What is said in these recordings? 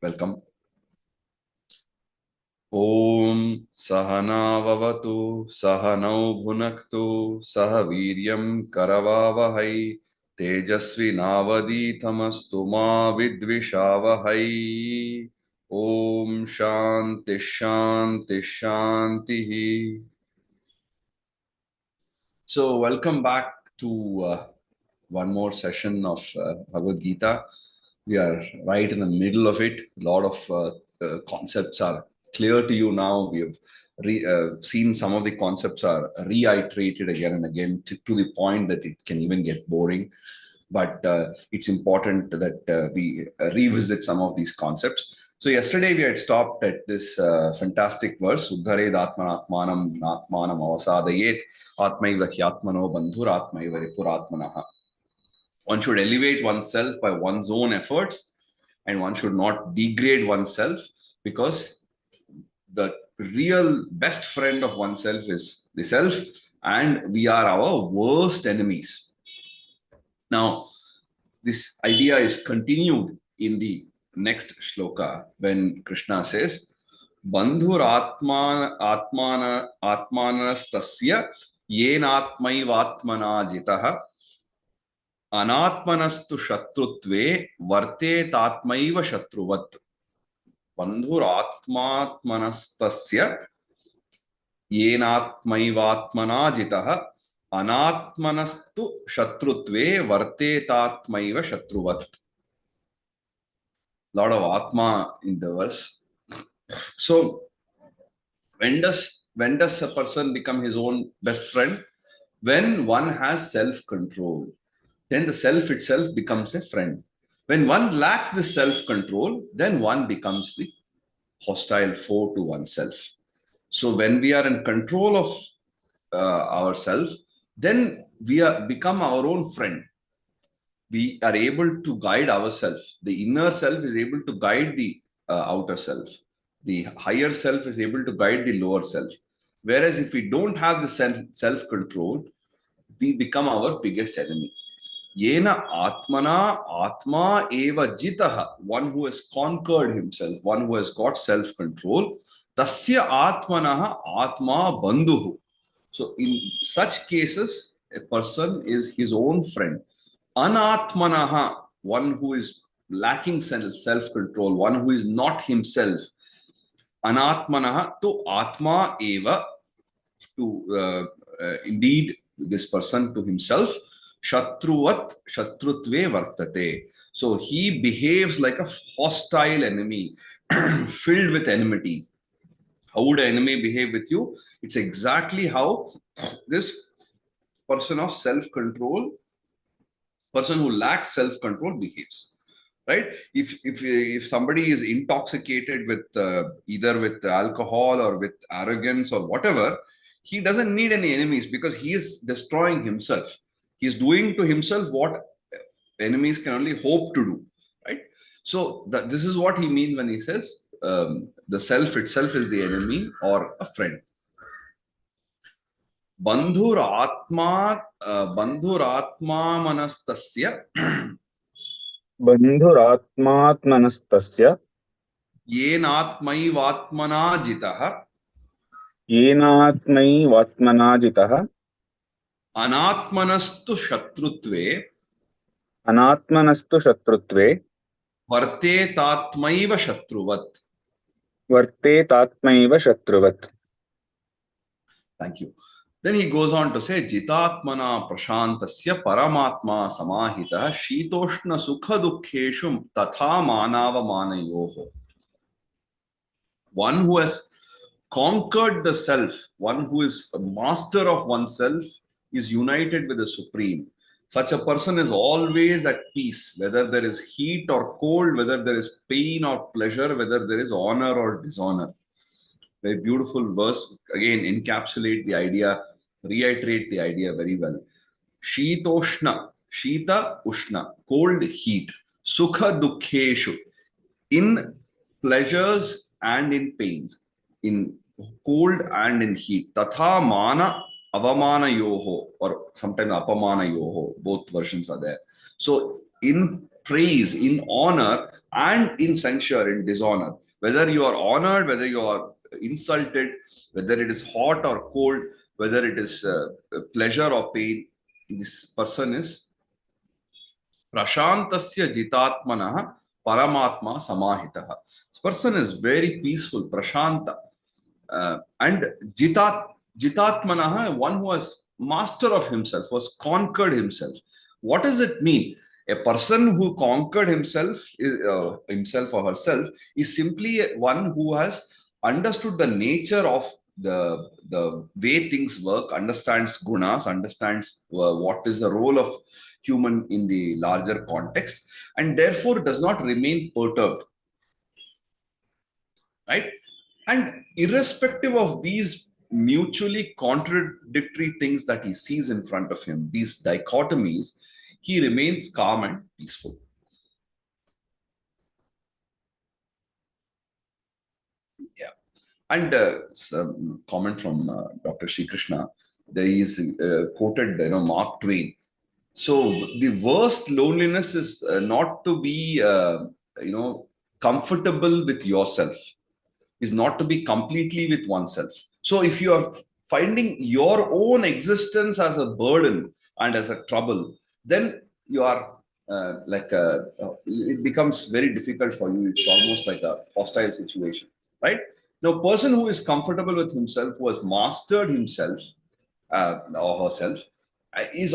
Welcome. Om Sahana Vavatu Sahanau Bhunaktu Sahaviryam Karavavahai Tejasvi Navadi Tamastu Ma Vidvishavahai. Om Shanti Shanti Shanti. So, welcome back to one more session of Bhagavad Gita. We are right in the middle of it. A lot of concepts are clear to you now. We have seen some of the concepts are reiterated again and again to the point that it can even get boring. But it's important that we revisit some of these concepts. So yesterday we had stopped at this fantastic verse, Uddhared Atmanatmanam Natmanam Avasadayet Atmaiva Hyatmano Bandhur Atmaiva Ripuratmanaha. One should elevate oneself by one's own efforts, and one should not degrade oneself, because the real best friend of oneself is the self, and we are our worst enemies. Now, this idea is continued in the next shloka when Krishna says, Bandhur atmanastasya yenatmaivatmana jitaha Anatmanastu shatrutve varte tatmaiva shatruvat. Bandhur atmatmanastasya yenatmaivatmana jitaha anatmanastu shatrutve varte tatmaiva shatruvat. Lot of atma in the verse. So when does a person become his own best friend? When one has self-control. Then the self itself becomes a friend. When one lacks the self-control, then one becomes the hostile foe to oneself. So when we are in control of ourselves, then we become our own friend. We are able to guide ourselves. The inner self is able to guide the outer self. The higher self is able to guide the lower self. Whereas if we don't have the self-control, we become our biggest enemy. Yena atmana atma eva jitaha, one who has conquered himself, one who has got self-control, tasya atmanaha atma bandhuhu. So in such cases, a person is his own friend. Anatmanaha, one who is lacking self-control, one who is not himself. Anatmanaha to atma eva, to indeed this person to himself. Shatruvat shatrutve vartate. So he behaves like a hostile enemy, filled with enmity. How would an enemy behave with you? It's exactly how this person of self-control, person who lacks self-control, behaves. Right? If somebody is intoxicated with either with alcohol or with arrogance or whatever, he doesn't need any enemies, because he is destroying himself. He's doing to himself what enemies can only hope to do, right? So this is what he means when he says the self itself is the enemy or a friend. Bandhur atma manastasya बन्धुरात्मात्मनस्तस्य yenatmaivatmana jitaha येनात्मैवात्मना जितः anatmanastu shatrutve अनात्मनस्तु शत्रुत्वे vartetatmaiva shatruvat. वर्तेतात्मैव शत्रुवत्. Thank you. Then he goes on to say, Jitatmana prashantasya paramatma samahitah shitoshna sukha dukkheshu tatha manava manayoho. One who has conquered the self, one who is a master of oneself, is united with the Supreme. Such a person is always at peace, whether there is heat or cold, whether there is pain or pleasure, whether there is honor or dishonor. Very beautiful verse. Again, encapsulate the idea, reiterate the idea very well. Shitoshna, Shita Ushna, cold, heat. Sukha Dukkheshu, in pleasures and in pains, in cold and in heat. Tatha Mana Avamana Yoho, or sometimes Apamana Yoho, both versions are there. So, in praise, in honor, and in censure, in dishonor. Whether you are honored, whether you are insulted, whether it is hot or cold, whether it is pleasure or pain, this person is Prashantasya Jitatmanah Paramatma Samahitaha. This person is very peaceful, Prashanta. And Jitatmanah, one who has master of himself, who has conquered himself. What does it mean? A person who conquered himself or herself is simply one who has understood the nature of the way things work, understands gunas, understands what is the role of human in the larger context, and therefore does not remain perturbed, right? And irrespective of these mutually contradictory things that he sees in front of him, these dichotomies, he remains calm and peaceful. Yeah. And some comment from Dr. Sri Krishna. There is quoted, Mark Twain. So the worst loneliness is not to be, comfortable with yourself, is not to be completely with oneself. So if you are finding your own existence as a burden and as a trouble, then you are it becomes very difficult for you. It's almost like a hostile situation, right? Now, a person who is comfortable with himself, who has mastered himself or herself, he's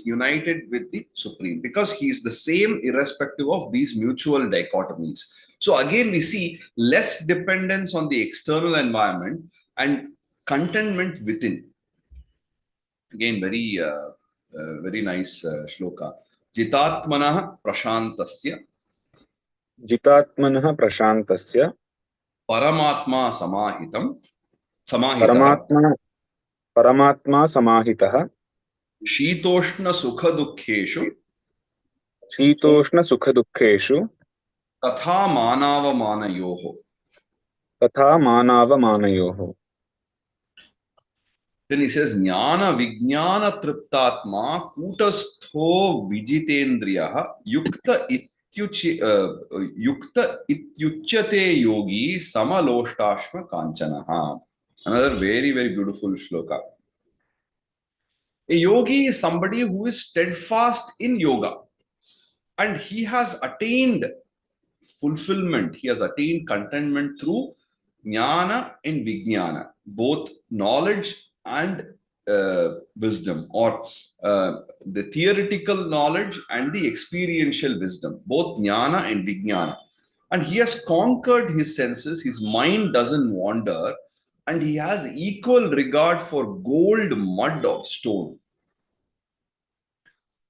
united with the supreme, because he is the same irrespective of these mutual dichotomies. So again we see less dependence on the external environment and contentment within. Again, very nice shloka. Jitatmanah prashantasya जितात्मनः प्रशान्तस्य paramatma samahitah परमात्मा परमात्मा समाहितः शीतोष्ण सुख दुःखेषु शीतोष्णसुखदुःखेषु तथा मानावमानयोः. तथा मानावमानयोः. Then he says, Jnana Vijnana Triptatma Kutastho Vijitendriyaha Yukta Ityuchyate Yogi Samaloštashma Kanchanaha. Another very, very beautiful shloka. A yogi is somebody who is steadfast in yoga, and he has attained fulfillment, he has attained contentment through jnana and vijnana, both knowledge and wisdom, or the theoretical knowledge and the experiential wisdom, both jnana and vijnana. And he has conquered his senses, his mind doesn't wander, and he has equal regard for gold, mud, or stone.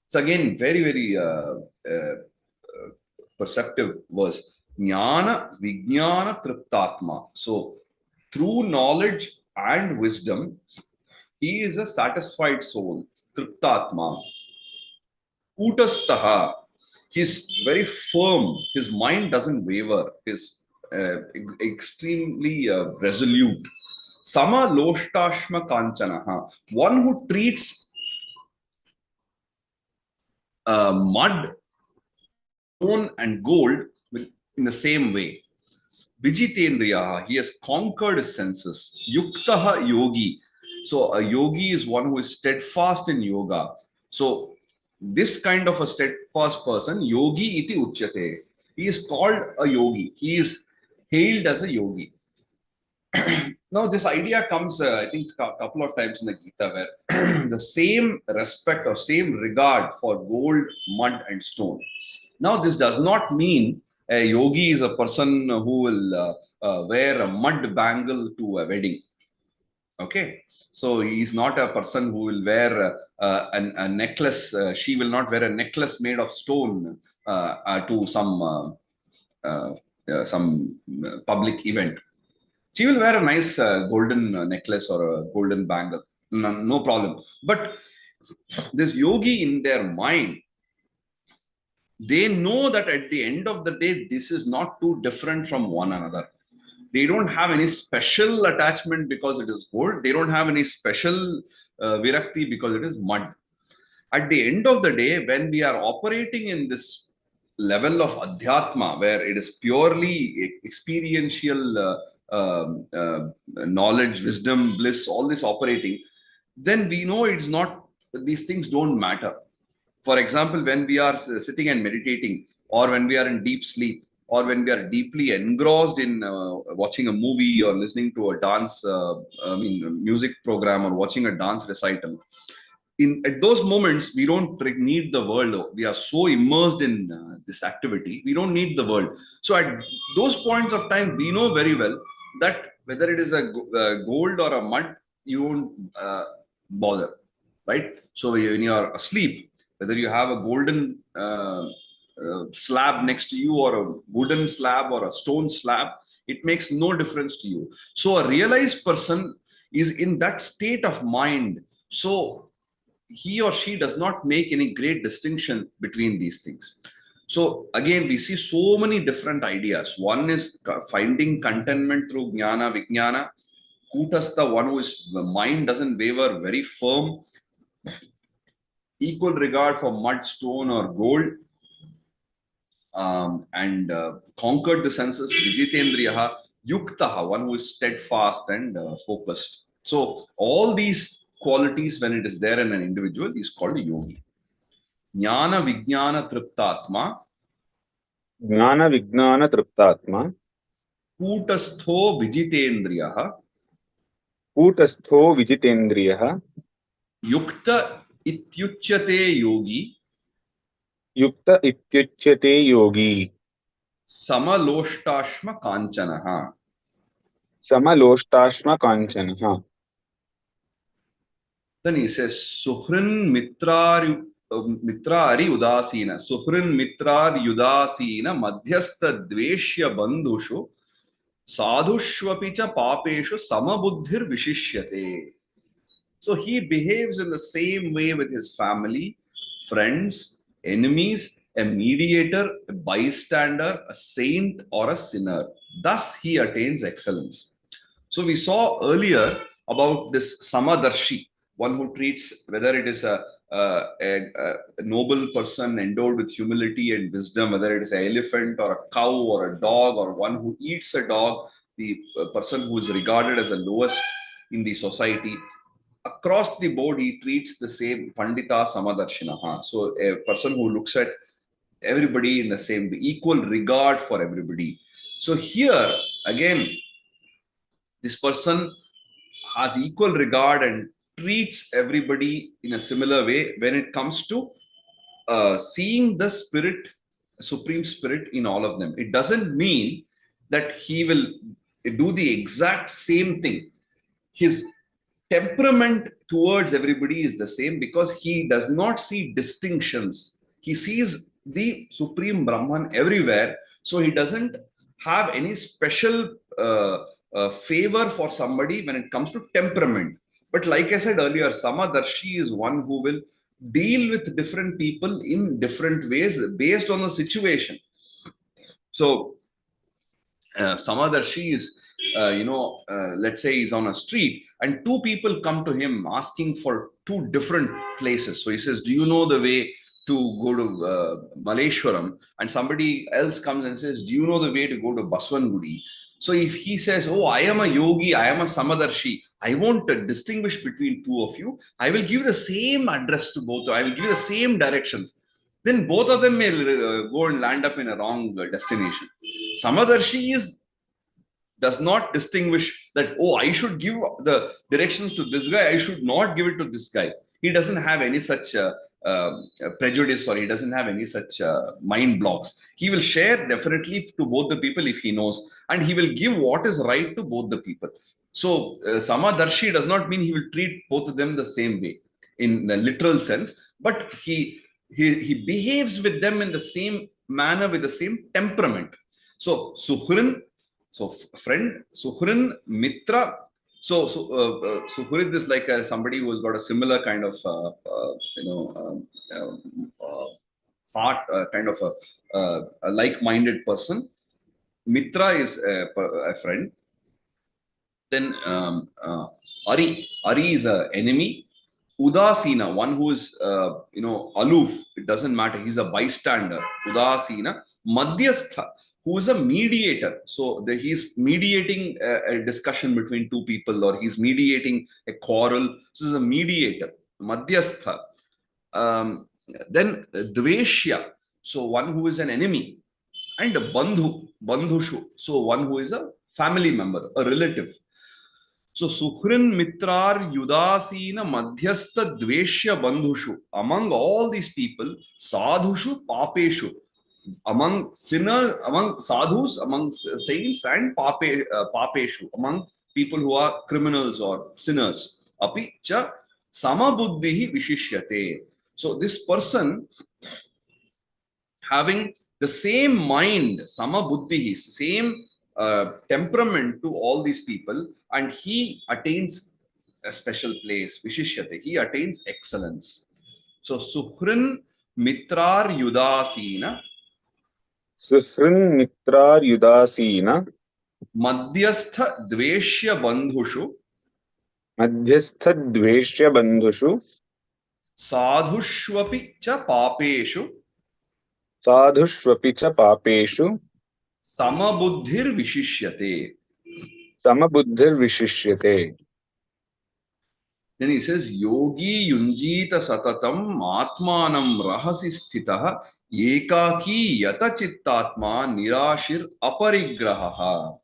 It's again very, very perceptive verse. Jnana Vijnana Triptatma. So, through knowledge and wisdom, he is a satisfied soul. Triptatma. Kutastaha. He's very firm. His mind doesn't waver. He's extremely resolute. Sama Loshtashma Kanchanaha. One who treats mud, stone, and gold in the same way. Vijitendriya, he has conquered his senses. Yuktaha yogi. So a yogi is one who is steadfast in yoga. So this kind of a steadfast person, yogi iti uchyate. He is called a yogi. He is hailed as a yogi. Now this idea comes, I think, a couple of times in the Gita, where the same respect or same regard for gold, mud, and stone. Now this does not mean a yogi is a person who will wear a mud bangle to a wedding. Okay, so he is not a person who will wear a necklace. She will not wear a necklace made of stone to some public event. She will wear a nice golden necklace or a golden bangle. No problem. But this yogi, in their mind, they know that at the end of the day, this is not too different from one another. They don't have any special attachment because it is gold. They don't have any special virakti because it is mud. At the end of the day, when we are operating in this level of adhyatma, where it is purely experiential knowledge, wisdom, bliss, all this operating, then we know it's not, these things don't matter. For example, when we are sitting and meditating, or when we are in deep sleep, or when we are deeply engrossed in watching a movie or listening to a dance, music program, or watching a dance recital, in at those moments we don't need the world. We are so immersed in this activity, we don't need the world. So at those points of time, we know very well that whether it is a gold or a mud, you won't bother, right? So when you are asleep, whether you have a golden slab next to you, or a wooden slab, or a stone slab, it makes no difference to you. So a realized person is in that state of mind. So he or she does not make any great distinction between these things. So again, we see so many different ideas. One is finding contentment through jnana, vijnana. Kutastha, one whose mind doesn't waver, very firm, equal regard for mud, stone, or gold, and conquered the senses. Vijitendriyaha, yuktaha, one who is steadfast and focused. So all these qualities, when it is there in an individual, is called a yogi. Jnana Vijnana Triptatma, ज्ञानविज्ञानतृप्तात्मा Kutastho Vijitendriyaha, कूटस्थो विजितेन्द्रियः Yukta Ityuchyate Yogi, युक्त इत्युच्यते योगी Samaloštashma Kanchanaha. समलोष्टाश्मकाञ्चनः. Then he says, Suhrin Mitrari Udasina, Suhrin Mitrari Udasina, Madhyastha Dveshya Bandhushu, Sadhushvapicha Papeshu, Samabuddhir Vishishyate. So he behaves in the same way with his family, friends, enemies, a mediator, a bystander, a saint, or a sinner. Thus he attains excellence. So we saw earlier about this Samadarshi, one who treats, whether it is a noble person endowed with humility and wisdom, whether it is an elephant or a cow or a dog, or one who eats a dog, the person who is regarded as the lowest in the society. Across the board, he treats the same Pandita Samadarshinaha. So a person who looks at everybody in the same way, equal regard for everybody. So here again, this person has equal regard and treats everybody in a similar way when it comes to seeing the spirit, supreme spirit in all of them. It doesn't mean that he will do the exact same thing. His temperament towards everybody is the same, because he does not see distinctions. He sees the supreme Brahman everywhere. So he doesn't have any special favor for somebody when it comes to temperament. But like I said earlier, Samadarshi is one who will deal with different people in different ways based on the situation. So Samadarshi is, let's say he's on a street and two people come to him asking for two different places. So he says, do you know the way to go to Maleshwaram? And somebody else comes and says, do you know the way to go to Baswangudi? So if he says, oh, I am a yogi, I am a Samadarshi, I won't distinguish between two of you. I will give the same address to both. I will give the same directions. Then both of them may go and land up in a wrong destination. Samadarshi does not distinguish that, oh, I should give the directions to this guy, I should not give it to this guy. He doesn't have any such prejudice, or he doesn't have any such mind blocks. He will share definitely to both the people if he knows, and he will give what is right to both the people. So Samadarshi does not mean he will treat both of them the same way in the literal sense, but he behaves with them in the same manner, with the same temperament. So Suhrin, so friend, Suhrin, Mitra. So Suhrid is like somebody who has got a similar kind of heart, kind of a like-minded person. Mitra is a friend. Then Ari is an enemy. Udasina, one who is, aloof. It doesn't matter. He's a bystander. Udasina. Madhyastha, who is a mediator. So he's mediating a discussion between two people, or he's mediating a quarrel. So he's a mediator. Madhyastha. Um, then Dveshya, so one who is an enemy. And Bandhushu, so one who is a family member, a relative. So Suhrin Mitrar Yudasina Madhyastha Dveshya Bandhushu. Among all these people, Sadhushu Papeshu. Among sinners, among sadhus, among saints, and papeshu, among people who are criminals or sinners. Api cha samabuddhihi vishishyate. So this person having the same mind, samabuddhihi, same temperament to all these people, and he attains a special place, vishishyate. He attains excellence. So Suhrin Mitrar Yudasina सुहृन्मित्रार्युदासीन मध्यस्थ द्वेष्य बंधुषु मध्यस्थद्वेष्यबन्धुषु साधुष्वपि च पापेषु साधुष्वपि च पापेषु समबुद्धिर्विशिष्यते. समबुद्धिर्विशिष्यते. Then he says yogi yunjita satatam atmanam rahasi sthitah ekaki yata chittatma nirashir aparigraha.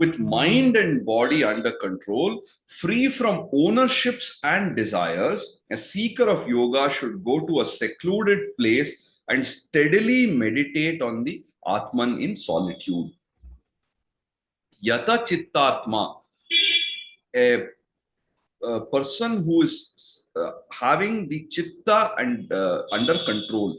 With mind and body under control, free from ownerships and desires, a seeker of yoga should go to a secluded place and steadily meditate on the Atman in solitude. Yata Chittatma, a person who is having the chitta and under control,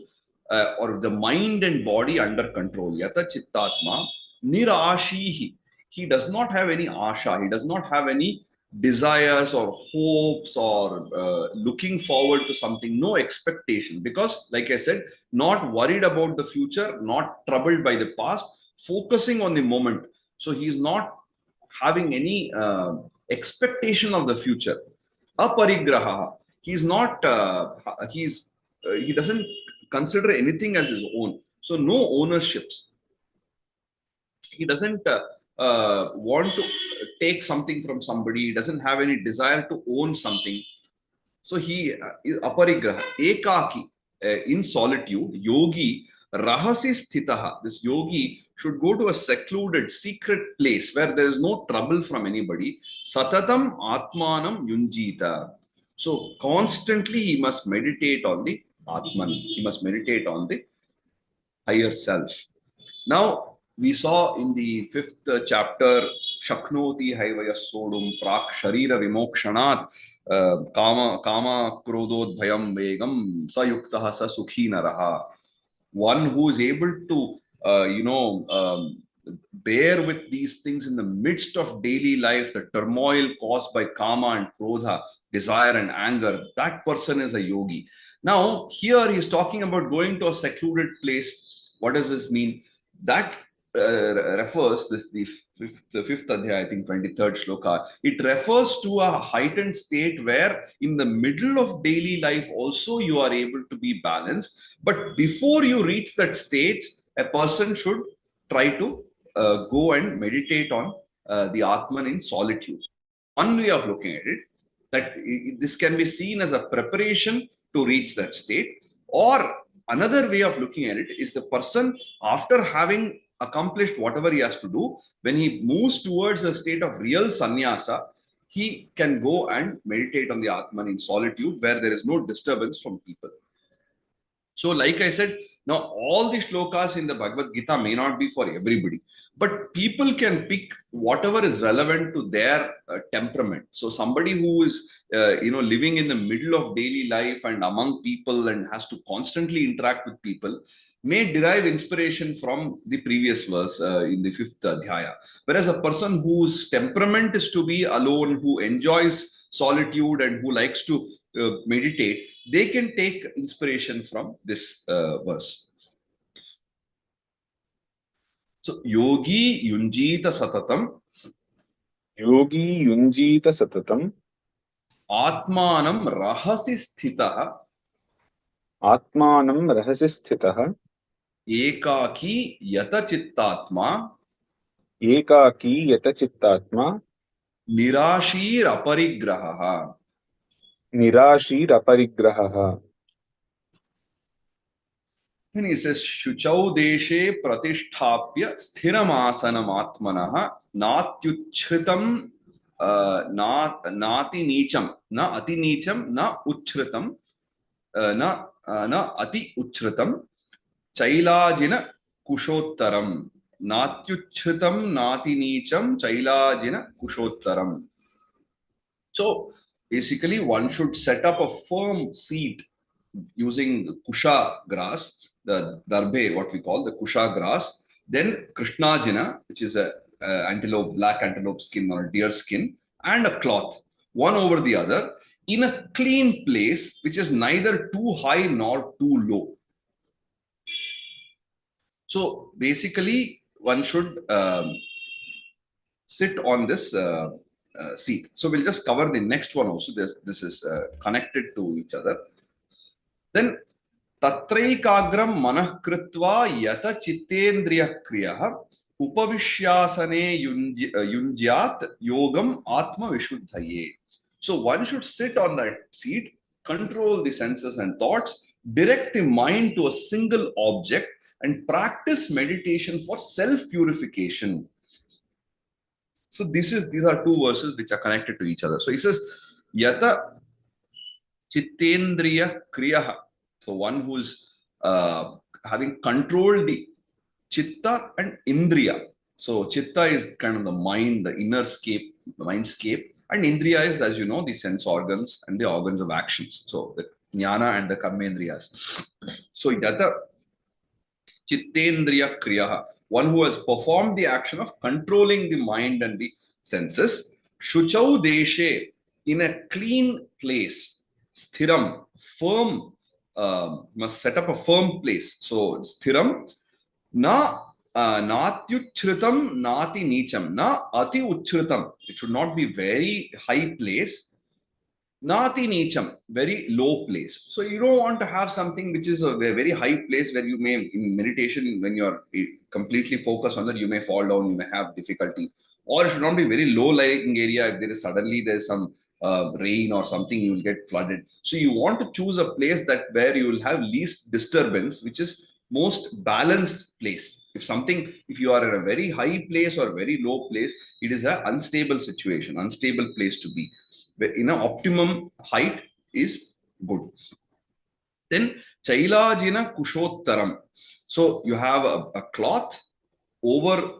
or the mind and body under control. Yata Chittatma, Nirashihi. He does not have any asha, he does not have any desires or hopes or looking forward to something, no expectation, because like I said, not worried about the future, not troubled by the past, focusing on the moment. So he's not having any expectation of the future. Aparigraha, he's not he doesn't consider anything as his own, so no ownerships. He doesn't want to take something from somebody. He doesn't have any desire to own something. So he is aparigraha, ekaki, in solitude. Yogi rahasi sthitaha. This yogi should go to a secluded, secret place where there is no trouble from anybody. Satatam atmanam yunjita. So constantly he must meditate on the Atman. He must meditate on the higher self. Now, we saw in the fifth chapter, Shaknoti Haivaya Sodum Prak Sharira Vimokshanat Kama Krodod Bhayam Vegam Sayuktaha Sa Sukhi Naraha. One who is able to, bear with these things in the midst of daily life, the turmoil caused by Kama and Krodha, desire and anger, that person is a yogi. Now, here he is talking about going to a secluded place. What does this mean? That refers, the fifth adhyaya, I think 23rd shloka, it refers to a heightened state where in the middle of daily life also you are able to be balanced. But before you reach that stage, a person should try to go and meditate on the Atman in solitude. One way of looking at it, that this can be seen as a preparation to reach that state. Or another way of looking at it is the person, after having accomplished whatever he has to do, when he moves towards a state of real sannyasa, he can go and meditate on the Atman in solitude where there is no disturbance from people. So, like I said, now all the shlokas in the Bhagavad Gita may not be for everybody, but people can pick whatever is relevant to their temperament. So, somebody who is, living in the middle of daily life and among people and has to constantly interact with people may derive inspiration from the previous verse in the fifth adhyaya. Whereas a person whose temperament is to be alone, who enjoys solitude and who likes to meditate, they can take inspiration from this verse. So, yogi yunjita satatam. Yogi yunjita satatam. Atmanam rahasi sthitah आत्मानं रहसि स्थितः ekaki yata chittatma एकाकी यतचित्तात्मा nirashir aparigrahah. निराशीरपरिग्रहः Then he says, Shuchau deshe pratisthapya sthiramasanam atmanah natyuchritam nati nicham na ati nicham na uchritam na ati uchritam chailajina kushottaram natyuchritam nati nicham chailajina kushottaram. So basically, one should set up a firm seat using kusha grass, the darbe, what we call the kusha grass, then krishnajina, which is a antelope, black antelope skin or deer skin, and a cloth, one over the other, in a clean place, which is neither too high nor too low. So basically, one should sit on this seat. So we'll just cover the next one also. This is connected to each other. Then तत्रैकाग्रं मनः कृत्वा यत चित्तेन्द्रियः क्रियः उपविश्यासने युञ्ज्यात् योगम् आत्मविशुद्धये. So one should sit on that seat, control the senses and thoughts, direct the mind to a single object, and practice meditation for self-purification. So these are two verses which are connected to each other. So he says, Yata Chittendriya Kriyaha. So one who's having controlled the Chitta and Indriya. So Chitta is kind of the mind, the inner scape, the mindscape. And Indriya is, as you know, the sense organs and the organs of actions. So the Jnana and the Karmendriyas. So Yata Chittendriya Kriyaha, one who has performed the action of controlling the mind and the senses. Shuchau Deshe, in a clean place. Sthiram, firm, must set up a firm place. So sthiram, na natyuchritam nati nicham, na ati uchritam. It should not be very high place. Nati nicham, very low place. So you don't want to have something which is a very high place where you may, in meditation, when you're completely focused on that, you may fall down, you may have difficulty. Or it should not be very low lying area. If there is suddenly there's some rain or something, you will get flooded. So you want to choose a place that where you will have least disturbance, which is most balanced place. If you are in a very high place or very low place, it is an unstable situation, unstable place to be. In an optimum height is good. Then Chailajina Kushottaram. So you have a cloth over,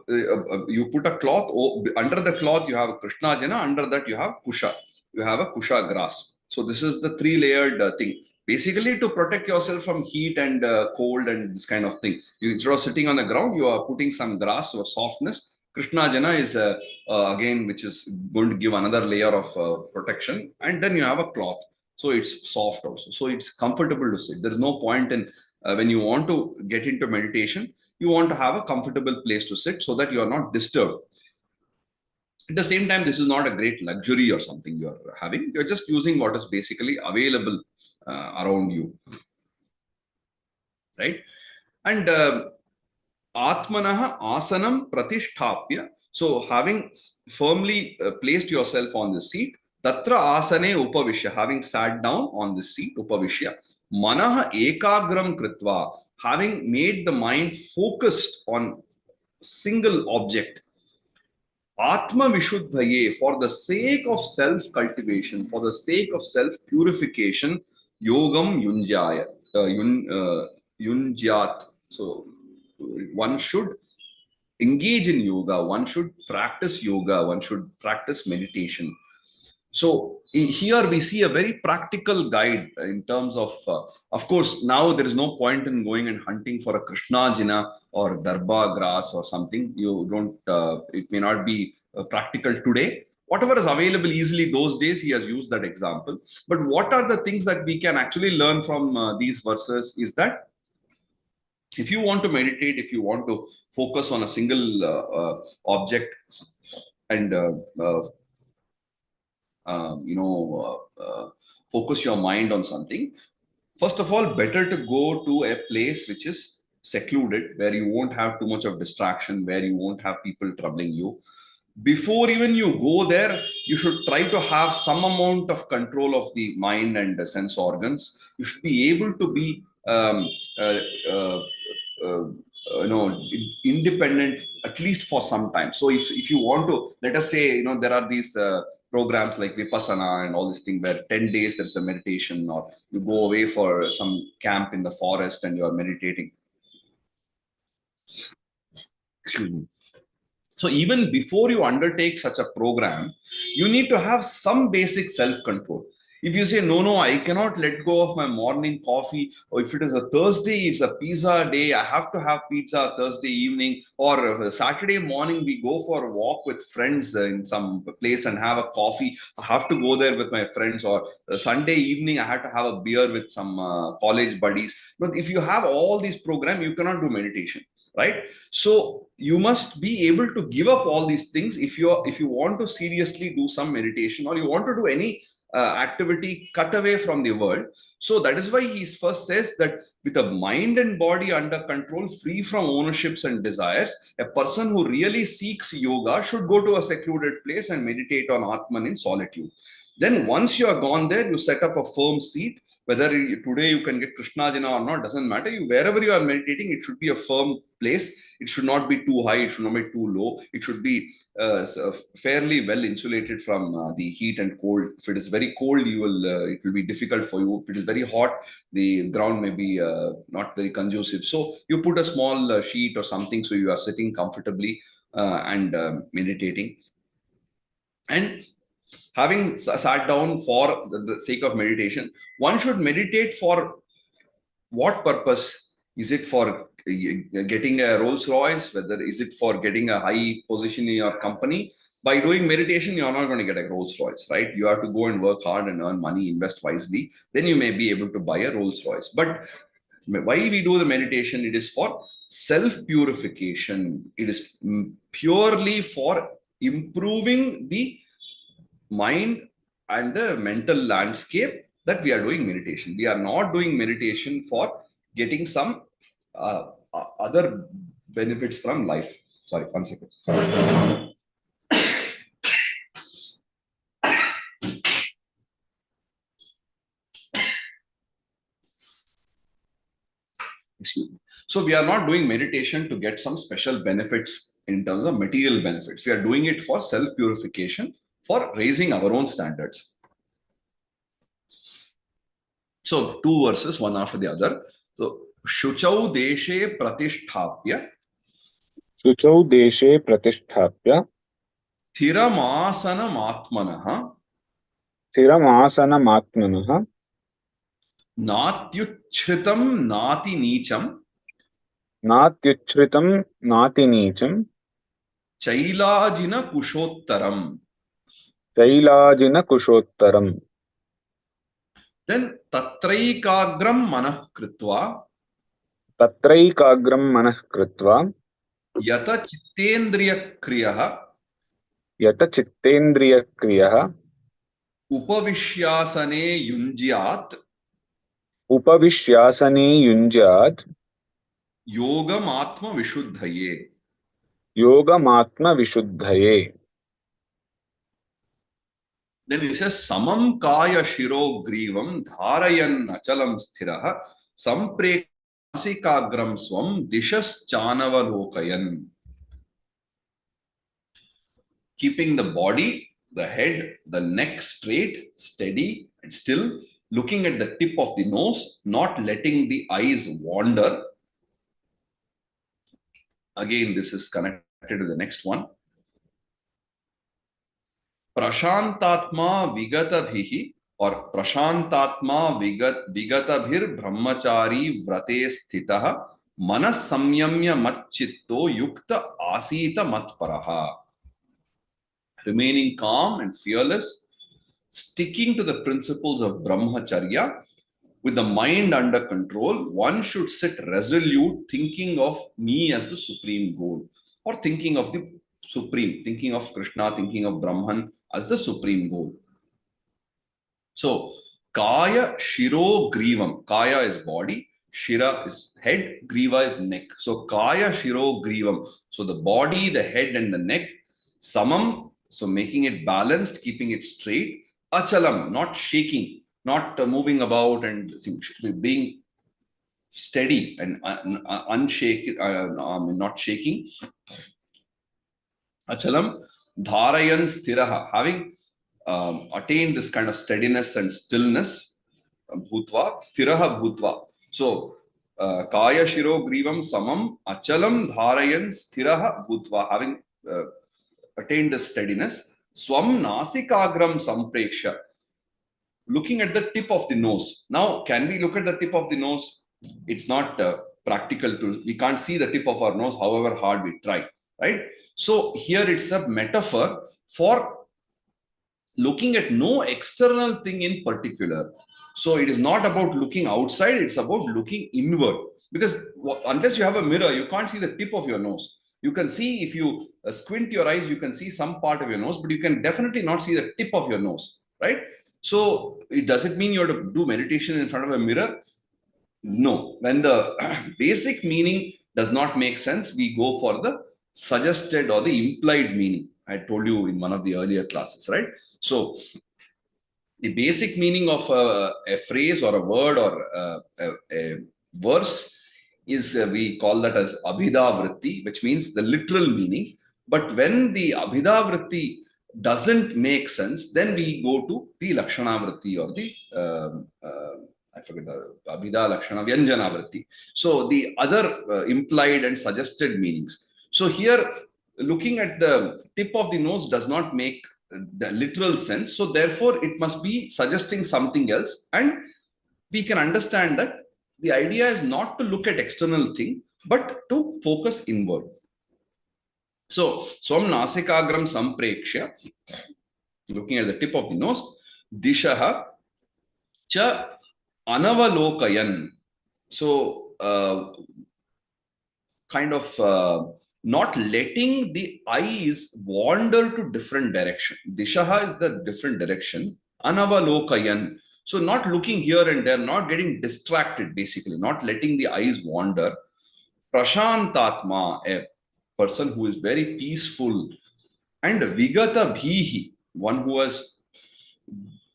you put a cloth, under the cloth you have Krishnajana, under that you have Kusha. You have a Kusha grass. So this is the three-layered thing. Basically to protect yourself from heat and cold and this kind of thing. Instead of sitting on the ground, you are putting some grass or softness. Krishnajana is again, which is going to give another layer of protection. And then you have a cloth. So it's soft also. So it's comfortable to sit. There is no point in when you want to get into meditation, you want to have a comfortable place to sit so that you are not disturbed. At the same time, this is not a great luxury or something you're having. You're just using what is basically available around you. Right? And Atmanaha asanam pratisthapya. So having firmly placed yourself on the seat, tatra asane upavishya, having sat down on the seat, upavishya, manaha ekagram kritva, having made the mind focused on single object, Atma Vishuddhaye, for the sake of self cultivation, for the sake of self purification, Yogam Yunjaya, Yunjat. So one should engage in yoga, one should practice yoga, one should practice meditation. So here we see a very practical guide in terms of course, now there is no point in going and hunting for a Krishnajina or Darba grass or something. You don't, it may not be practical today. Whatever is available easily those days, he has used that example. But what are the things that we can actually learn from these verses is that if you want to meditate, if you want to focus on a single object and focus your mind on something, first of all, better to go to a place which is secluded, where you won't have too much of distraction, where you won't have people troubling you. Before even you go there, you should try to have some amount of control of the mind and the sense organs. You should be able to be uh, uh, uh, independent at least for some time. So if you want to, let us say, there are these programs like Vipassana and all this thing where 10 days there's a meditation, or you go away for some camp in the forest and you're meditating. Excuse me. So even before you undertake such a program, you need to have some basic self-control. If you say, no, I cannot let go of my morning coffee, or if it is a Thursday, it's a pizza day, I have to have pizza Thursday evening, or Saturday morning, we go for a walk with friends in some place and have a coffee, I have to go there with my friends, or Sunday evening, I have to have a beer with some college buddies. But if you have all these programs, you cannot do meditation, right? So you must be able to give up all these things if you want to seriously do some meditation, or you want to do any activity cut away from the world. So that is why he first says that with a mind and body under control, free from ownerships and desires, a person who really seeks yoga should go to a secluded place and meditate on Atman in solitude. Then once you are gone there, you set up a firm seat. Whether today you can get Krishnajana or not doesn't matter. Wherever you are meditating, it should be a firm place. It should not be too high. It should not be too low. It should be fairly well insulated from the heat and cold. If it is very cold, it will be difficult for you. If it is very hot, the ground may be not very conducive. So you put a small sheet or something so you are sitting comfortably and meditating. And having sat down for the sake of meditation, one should meditate for what purpose? Is it for getting a Rolls Royce? Whether is it for getting a high position in your company? By doing meditation, you're not going to get a Rolls Royce, right? You have to go and work hard and earn money, invest wisely. Then you may be able to buy a Rolls Royce. But why we do the meditation? It is for self purification. It is purely for improving the mind and the mental landscape that we are doing meditation. We are not doing meditation for getting some other benefits from life. Sorry, 1 second. Excuse me. So we are not doing meditation to get some special benefits in terms of material benefits. We are doing it for self-purification, for raising our own standards. So two verses, one after the other. So Shuchau Deshe Pratisthapya. शुचौ देशे प्रतिष्ठाप्य Thiramasanam Atmanaha. स्थिरमासनमात्मनः Natyuchritam Nati Nicham. नात्युच्छ्रितं नातिनीचं Chailajina Kushottaram. शैलाजिनकुशोत्तरम्. Then Tatraikagram Manah Kritva. तत्रैकाग्रं मनः कृत्वा Yata Chittendriya Kriyaha. यतचित्तेन्द्रियक्रियः Upavishyasane Yunjyat. उपविश्यासने युञ्ज्यात् Yogam Atma Vishuddhaye. योगमात्मविशुद्धये. Then he says, Samam Kaya Shiro Grivam Dharayan Achalam Sthiraha Samprekagram Swam Dishas Chanava Lokayan. Keeping the body, the head, the neck straight, steady, and still, looking at the tip of the nose, not letting the eyes wander. Again, this is connected to the next one. Prashantatma Vigatabhihi or Prashantatma Vigatabhir Brahmachari Vrate Sthitaha Manas Samyamya Matchitto Yukta Asita Matparaha. Remaining calm and fearless, sticking to the principles of Brahmacharya, with the mind under control, one should sit resolute, thinking of me as the supreme goal, or thinking of the supreme, thinking of Krishna, thinking of Brahman as the supreme goal. So, Kaya Shiro Grivam. Kaya is body, Shira is head, Griva is neck. So, Kaya Shiro Grivam. So, the body, the head, and the neck, Samam. So, making it balanced, keeping it straight. Achalam, not shaking, not moving about and being steady and unshaken, not shaking. Achalam, Dharayan Sthiraha, having attained this kind of steadiness and stillness, Bhutva, Sthiraha Bhutva. So, Kaya Shiro Grivam Samam, Achalam Dharayan Sthiraha Bhutva, having attained this steadiness, Swam Nasikagram Sampreksha, looking at the tip of the nose. Now, can we look at the tip of the nose? It's not practical to, we can't see the tip of our nose, however hard we try, right? So here it's a metaphor for looking at no external thing in particular. So it is not about looking outside, it's about looking inward. Because unless you have a mirror, you can't see the tip of your nose. You can see, if you squint your eyes, you can see some part of your nose, but you can definitely not see the tip of your nose, right? So does it mean you have to do meditation in front of a mirror? No. When the basic meaning does not make sense, we go for the suggested or the implied meaning. I told you in one of the earlier classes, right? So the basic meaning of a phrase or a word or a verse is, we call that as abhida vritti, which means the literal meaning. But when the abhida vritti doesn't make sense, then we go to the lakshana vritti or the I forget the abhida lakshana vyanjana vritti. So the other implied and suggested meanings. So here, looking at the tip of the nose does not make the literal sense. So therefore, it must be suggesting something else. And we can understand that the idea is not to look at external thing, but to focus inward. So, Swam Nasikagram Sampreksha, looking at the tip of the nose, Dishaha Cha Anavalokayan. So, kind of not letting the eyes wander to different direction. Dishaha is the different direction. Anavalokayan. So not looking here and there, not getting distracted, basically, not letting the eyes wander. Prashantatma, a person who is very peaceful. And Vigata Bhihi, one who has,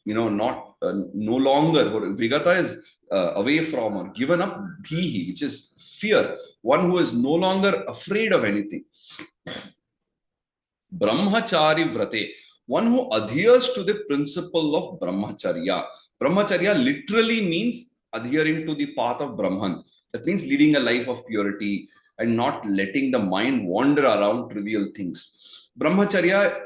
not no longer, or Vigata is away from or given up, Bhihi, which is fear, one who is no longer afraid of anything. Brahmachari Vrate, one who adheres to the principle of Brahmacharya. Brahmacharya literally means adhering to the path of Brahman. That means leading a life of purity and not letting the mind wander around trivial things. Brahmacharya,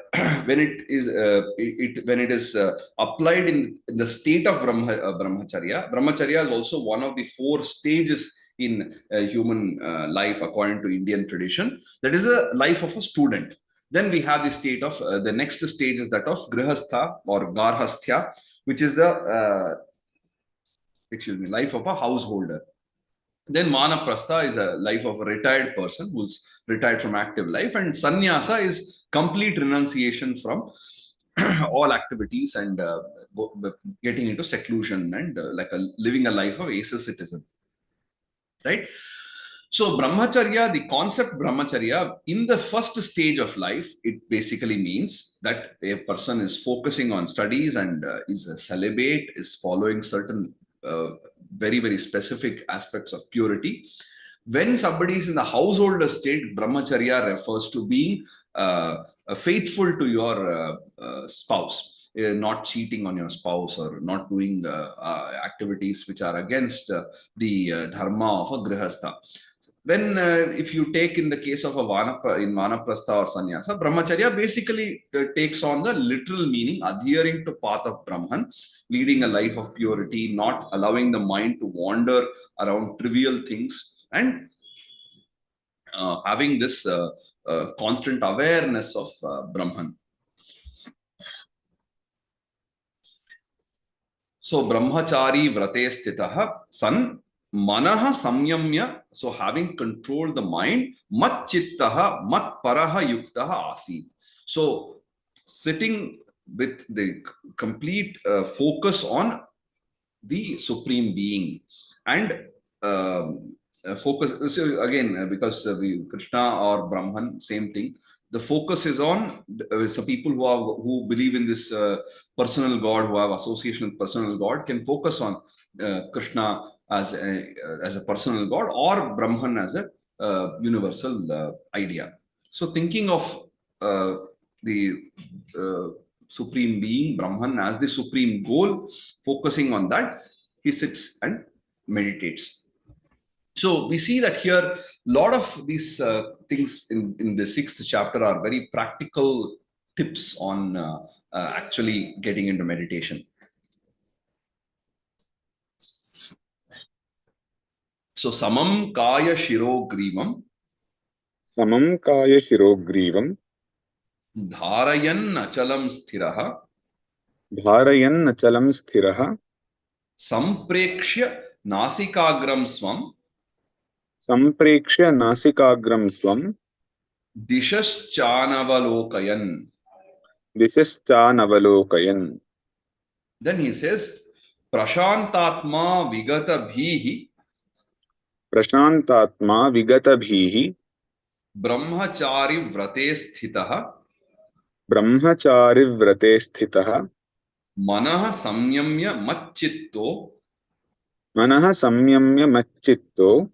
when it is applied in the state of Brahmacharya, Brahmacharya is also one of the 4 stages in human life according to Indian tradition. That is a life of a student. Then we have the state of the next stage is that of grihastha or garhasthya, which is the life of a householder. Then Vanaprastha is a life of a retired person who's retired from active life, and sannyasa is complete renunciation from all activities and getting into seclusion and living a life of asceticism, right? So brahmacharya, the concept brahmacharya, in the first stage of life, it basically means that a person is focusing on studies and is a celibate, is following certain very, very specific aspects of purity. When somebody is in the householder state, brahmacharya refers to being faithful to your spouse, not cheating on your spouse or not doing activities which are against the dharma of a grihastha. When if you take in the case of a vanaprastha or sannyasa, brahmacharya basically takes on the literal meaning, adhering to path of Brahman, leading a life of purity, not allowing the mind to wander around trivial things, and having this constant awareness of Brahman. So brahmachari vrate sthitaha san manaha samyamya, so having controlled the mind, mat chittaha mat paraha yuktaha asit. So sitting with the complete focus on the supreme being, and focus. So again, because Krishna or Brahman, same thing. The focus is on some people who believe in this personal God, who have association with personal God, can focus on Krishna as a personal God, or Brahman as a universal idea. So thinking of the uh, supreme being, Brahman, as the supreme goal, focusing on that, he sits and meditates. So we see that here, a lot of these things in the sixth chapter are very practical tips on actually getting into meditation. So samam kaya shiro grivam समं कायशिरोग्रीवं dharayan achalam sthiraha धारयन्नचलं स्थिरः samprekshya nasikagram swam सम्प्रेक्ष्य नासिकाग्रं स्वं dishashchanavalokayan. दिशश्चानवलोकयन्. Then he says, prashantatma vigata bhihi प्रशान्तात्मा विगतभीः ब्रह्मचारी व्रते स्थितः ब्रह्मचारिव्रते स्थितः मनः संयम्य मच्चित्तो मनः संयम्य मच्चित्तो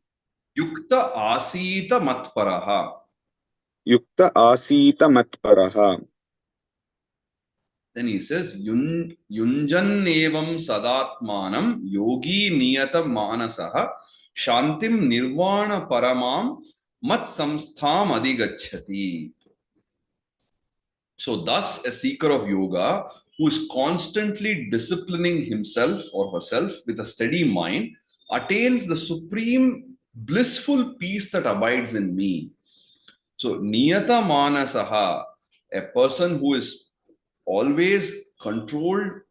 युक्त आसीत मत्परः. युक्त आसीत मत्परः. Then he says, युञ्जन् एवं सदात्मानं योगी नियत मानसः शान्तिं निर्वाण परमां मत् संस्थाम अधिगच्छति. So thus a seeker of yoga who is constantly disciplining himself or herself with a steady mind attains the supreme blissful peace that abides in me. So niyata manasaha, a person who is always controlled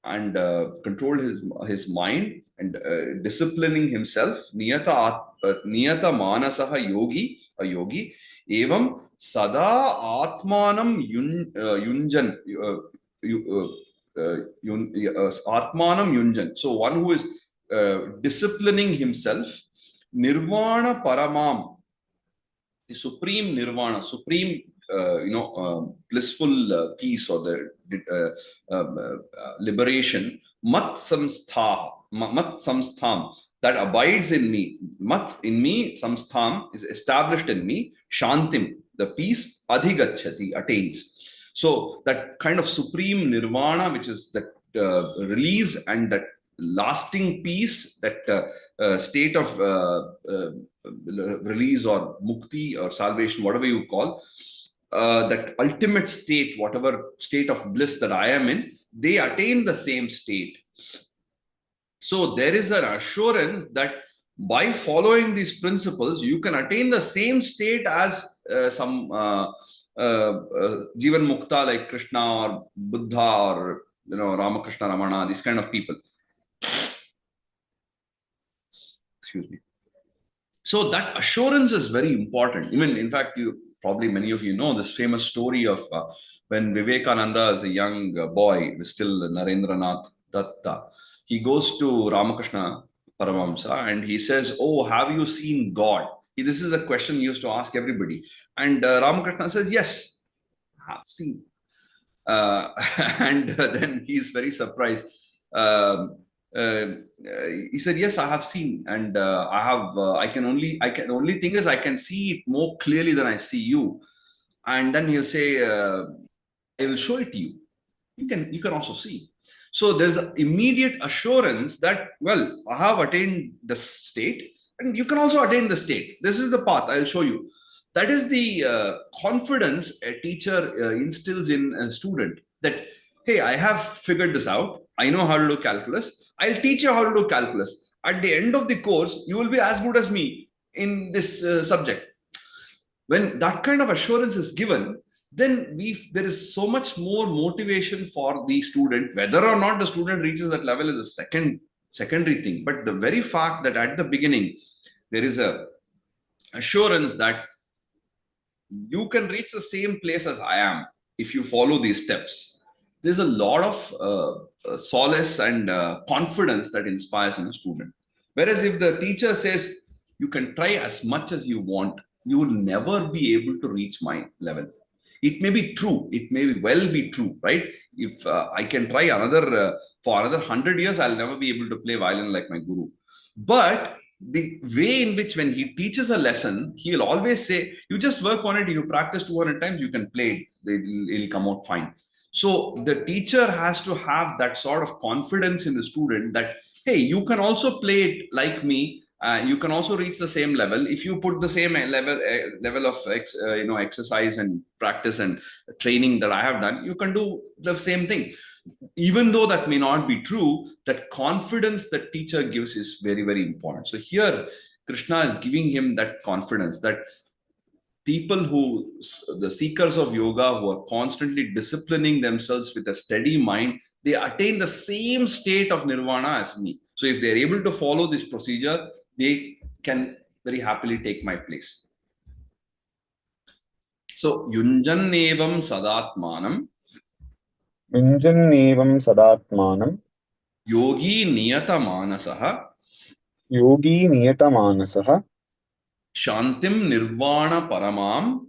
and controlled his mind and disciplining himself. Niyata manasaha yogi, a yogi. Evam sada atmanam yunjan. Atmanam yunjan. So one who is disciplining himself. Nirvana paramam, the supreme nirvana, supreme blissful peace, or the liberation, mat samstham, that abides in me. Mat in me, samstham is established in me. Shantim, the peace, adhigachati, attains. So that kind of supreme nirvana, which is that release and that lasting peace, that state of release or mukti or salvation, whatever you call, that ultimate state, whatever state of bliss that I am in, they attain the same state. So there is an assurance that by following these principles, you can attain the same state as some Jivan Mukta like Krishna or Buddha or Ramakrishna Ramana, these kind of people. Excuse me. So that assurance is very important. Even, in fact, probably many of you know this famous story of when Vivekananda, as a young boy, still Narendranath Datta, he goes to Ramakrishna Paramamsa and he says, "Oh, have you seen God?" This is a question he used to ask everybody. And Ramakrishna says, "Yes, I have seen." And then he's very surprised. He said, "Yes, I have seen, and I can only thing is I can see it more clearly than I see you." And then he'll say, "I will show it to you. You can also see." So there's immediate assurance that, well, I have attained the state, and you can also attain the state. This is the path. I'll show you. That is the confidence a teacher instills in a student, that, hey, I have figured this out. I know how to do calculus. I'll teach you how to do calculus. At the end of the course, you will be as good as me in this subject. When that kind of assurance is given, then there is so much more motivation for the student. Whether or not the student reaches that level is a secondary thing. But the very fact that at the beginning, there is a assurance that you can reach the same place as I am if you follow these steps. there's a lot of solace and confidence that inspires in a student. Whereas if the teacher says, you can try as much as you want, you will never be able to reach my level. It may be true, it may well be true, right? If I can try for another 100 years, I'll never be able to play violin like my guru. But the way in which when he teaches a lesson, he'll always say, you just work on it, you practice 200 times, you can play it, it'll come out fine. So the teacher has to have that sort of confidence in the student that, hey, you can also play it like me. You can also reach the same level if you put the same level of exercise and practice and training that I have done. You can do the same thing, even though that may not be true. That confidence that teacher gives is very, very important. So here Krishna is giving him that confidence that people who, the seekers of yoga, who are constantly disciplining themselves with a steady mind, they attain the same state of nirvana as me. So if they're able to follow this procedure, they can very happily take my place. So yunjannevam sadatmanam युञ्जन्नेवं सदात्मानं yogi niyata manasaha Yogi नियतमानसः shantim nirvana paramam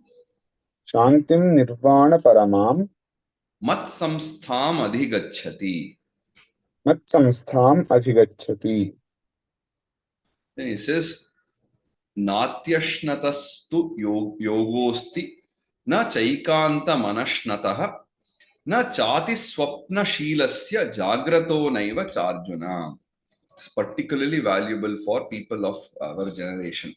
शान्तिं निर्वाणपरमां mat samstham adhigacchati. मत्संस्थाम् अधिगच्छति. Then he says, natyashnatastu yogosti na chaikanta manashnatah na chati swapna shilasya jagrato naiva charjuna. It's particularly valuable for people of our generation.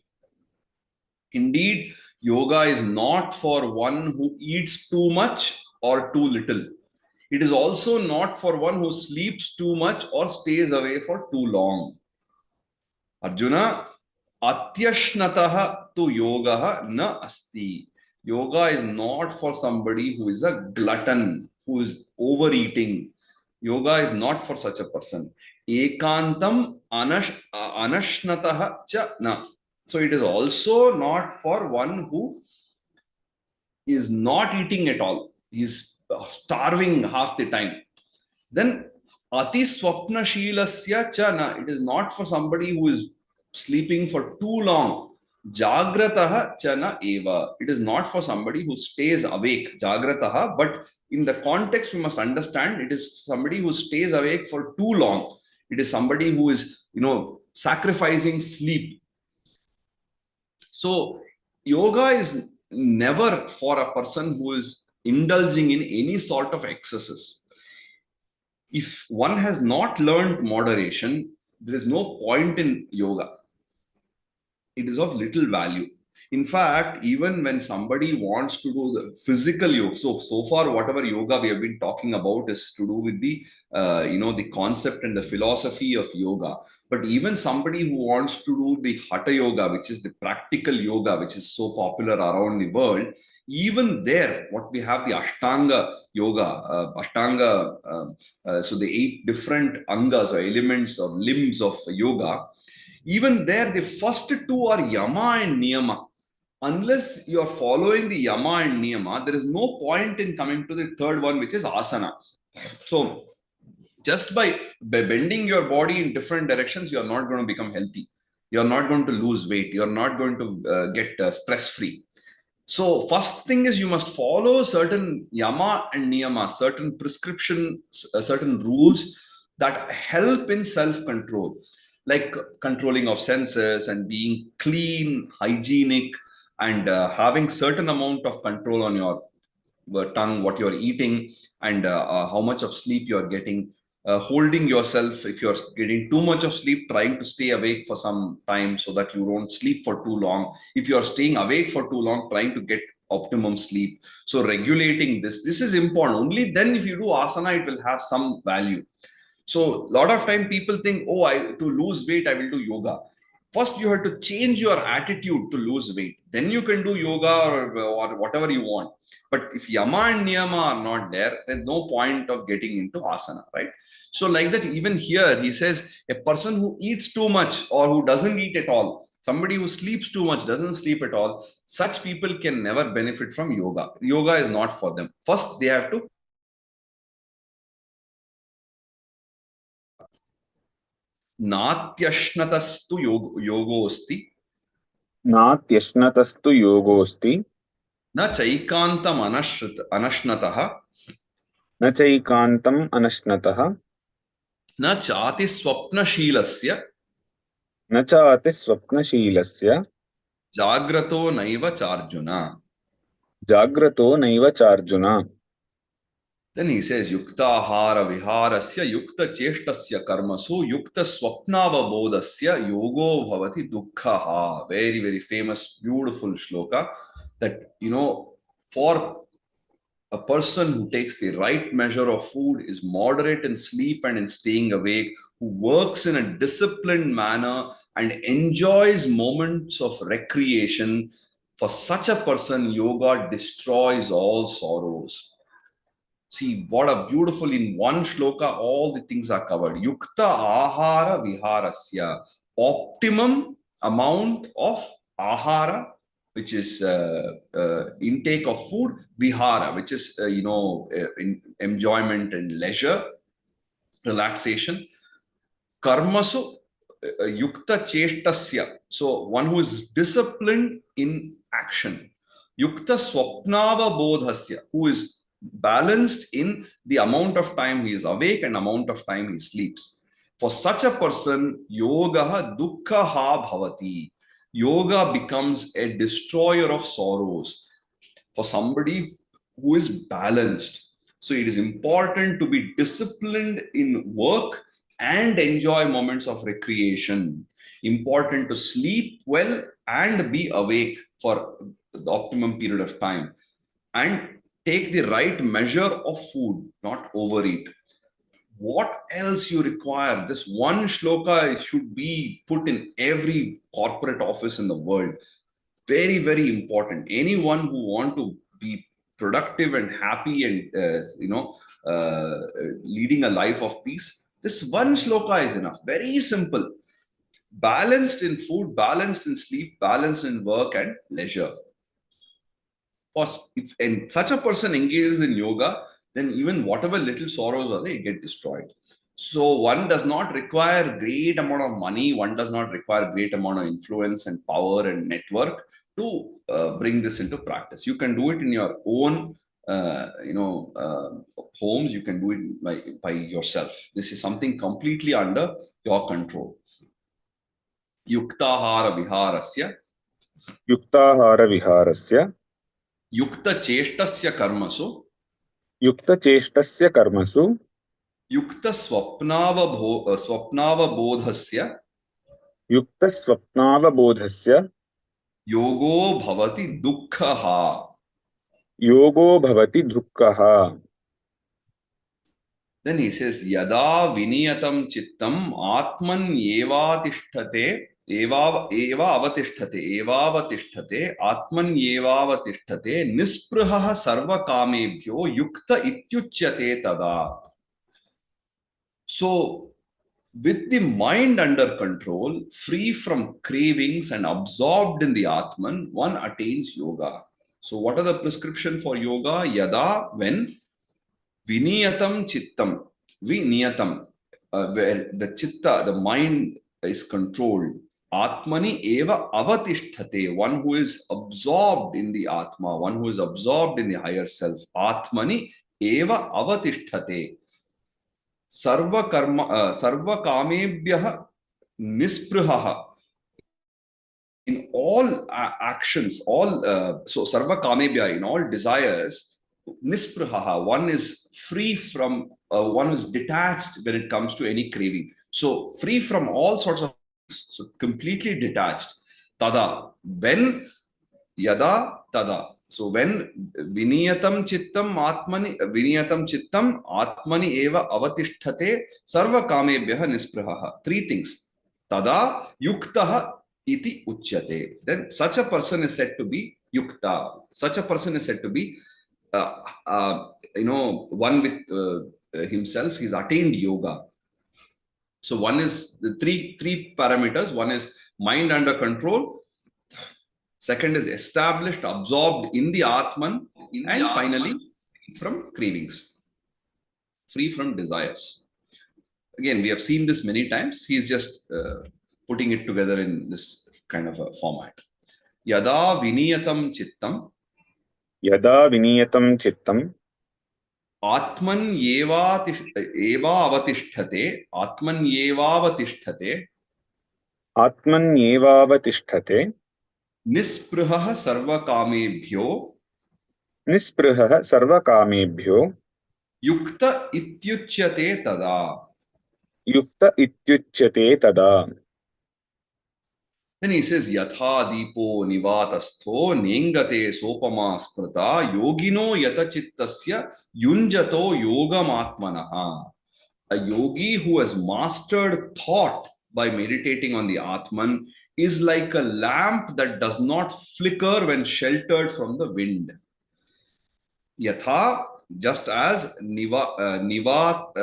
Indeed, yoga is not for one who eats too much or too little. It is also not for one who sleeps too much or stays away for too long. Arjuna, atyashnataha tu yogaha na asti. Yoga is not for somebody who is a glutton, who is overeating. Yoga is not for such a person. Ekantam anashnataha cha na. So it is also not for one who is not eating at all. He is starving half the time. Then ati swapna shilasya cha na. It is not for somebody who is sleeping for too long. Jagrataha chana eva. It is not for somebody who stays awake. Jagrataha, but in the context we must understand it is somebody who stays awake for too long. It is somebody who is, sacrificing sleep. So yoga is never for a person who is indulging in any sort of excesses. If one has not learned moderation, there is no point in yoga. It is of little value. In fact, even when somebody wants to do the physical yoga, so far whatever yoga we have been talking about is to do with the the concept and the philosophy of yoga. But even somebody who wants to do the hatha yoga, which is the practical yoga, which is so popular around the world, even there, what we have the Ashtanga yoga, so the 8 different angas or elements or limbs of yoga. Even there, the first 2 are yama and niyama. Unless you are following the yama and niyama, there is no point in coming to the third one, which is asana. So, just by bending your body in different directions, you are not going to become healthy. You are not going to lose weight. You are not going to get stress free. So, first thing is you must follow certain yama and niyama, certain prescription, certain rules that help in self control, like controlling of senses and being clean, hygienic, and having certain amount of control on your tongue, what you're eating, and how much of sleep you're getting. Holding yourself, if you're getting too much of sleep, trying to stay awake for some time so that you don't sleep for too long. If you're staying awake for too long, trying to get optimum sleep. So regulating this is important. Only then if you do asana, it will have some value. So a lot of time people think, oh, to lose weight, I will do yoga. First, you have to change your attitude to lose weight. Then you can do yoga or whatever you want. But if yama and niyama are not there, there's no point of getting into asana, right? So like that, even here, he says, a person who eats too much or who doesn't eat at all, somebody who sleeps too much, doesn't sleep at all, such people can never benefit from yoga. Yoga is not for them. First, they have to नात्यश्नतस्तु योगोऽस्ति नात्यश्नतस्तु योगोऽस्ति न चैकान्तम् अनश्नतः न चैकान्तम् अनश्नतः न चातिस्वप्नशीलस्य न चातिस्वप्नशीलस्य जाग्रतो नैव चार्जुन. जाग्रतो नैव चार्जुन. Then he says, Yuktahara viharasya yukta cheshtasya karmasu yukta swapnavabodhasya yogo bhavati dukkhaha. Very, very famous, beautiful shloka that, for a person who takes the right measure of food, is moderate in sleep and in staying awake, who works in a disciplined manner and enjoys moments of recreation, for such a person, yoga destroys all sorrows. See what a beautiful, in one shloka, all the things are covered. Yukta ahara viharasya. Optimum amount of ahara, which is intake of food, vihara, which is, enjoyment and leisure, relaxation. Karmasu yukta cheshtasya. So one who is disciplined in action. Yukta swapnava bodhasya, who is balanced in the amount of time he is awake and amount of time he sleeps. For such a person, yoga dukkha bhavati. Yoga becomes a destroyer of sorrows for somebody who is balanced. So it is important to be disciplined in work and enjoy moments of recreation. Important to sleep well and be awake for the optimum period of time. And take the right measure of food, not overeat. What else you require? This one shloka should be put in every corporate office in the world. Very, very important. Anyone who want to be productive and happy and leading a life of peace, this one shloka is enough. Very simple. Balanced in food, balanced in sleep, balanced in work and leisure. If such a person engages in yoga, then even whatever little sorrows are they get destroyed. So one does not require great amount of money, one does not require great amount of influence and power and network to bring this into practice. You can do it in your own homes. You can do it by yourself. This is something completely under your control. Yuktahara viharasya युक्ताहार विहारस्य युक्तचेष्टस्य कर्मसु युक्तचेष्टस्य कर्मसु स्वप्नावबोधस्य युक्तस्वप्नावबोधस्य योगो भवति दुःखः. योगो भवति दुःखः. Then he says, Yada viniyatam chittam atman evatisthate evavatishthate atman evavatishthate nisprahah sarva kamebhyo yukta ityuchyate tada. So, with the mind under control, free from cravings and absorbed in the Atman, one attains yoga. So, what are the prescription for yoga? Yada, when viniyatam chittam, viniyatam, where the chitta, the mind is controlled. Atmani eva avatisthate, one who is absorbed in the Atma, one who is absorbed in the higher self. Atmani eva avatisthate. Sarva kamebhyah nisprahah. In all actions, so sarva kamebhyah, in all desires, nisprahah, one is free from, one is detached when it comes to any craving. So free from all sorts of, so completely detached. Tada, when yada tada. So when viniyatam chittam atmani eva avatisthate sarva kamebhyah nisprahah. Three things. Tada yuktaha iti uchyate. Then such a person is said to be yukta. Such a person is said to be one with himself. He's attained yoga. So one is the three parameters. One is mind under control. Second is established, absorbed in the Atman. And finally, from cravings, free from desires. again, we have seen this many times. He's just putting it together in this kind of a format. Yada viniyatam chittam यदा विनियतं चित्तम् आत्मन्येवावतिष्ठते आत्मन्येवावतिष्ठते आत्मन्येवावतिष्ठते निःस्पृहः सर्वकामेभ्यो निःस्पृहः सर्वकामेभ्यो युक्त इत्युच्यते तदा. युक्त इत्युच्यते तदा. Then he says, Yatha Deepo Nivatastho Nengate Sopama Smrita Yogino Yatachittasya Yunjato Yogamatmanaha. A yogi who has mastered thought by meditating on the Atman is like a lamp that does not flicker when sheltered from the wind. Yatha, just as Nivatastha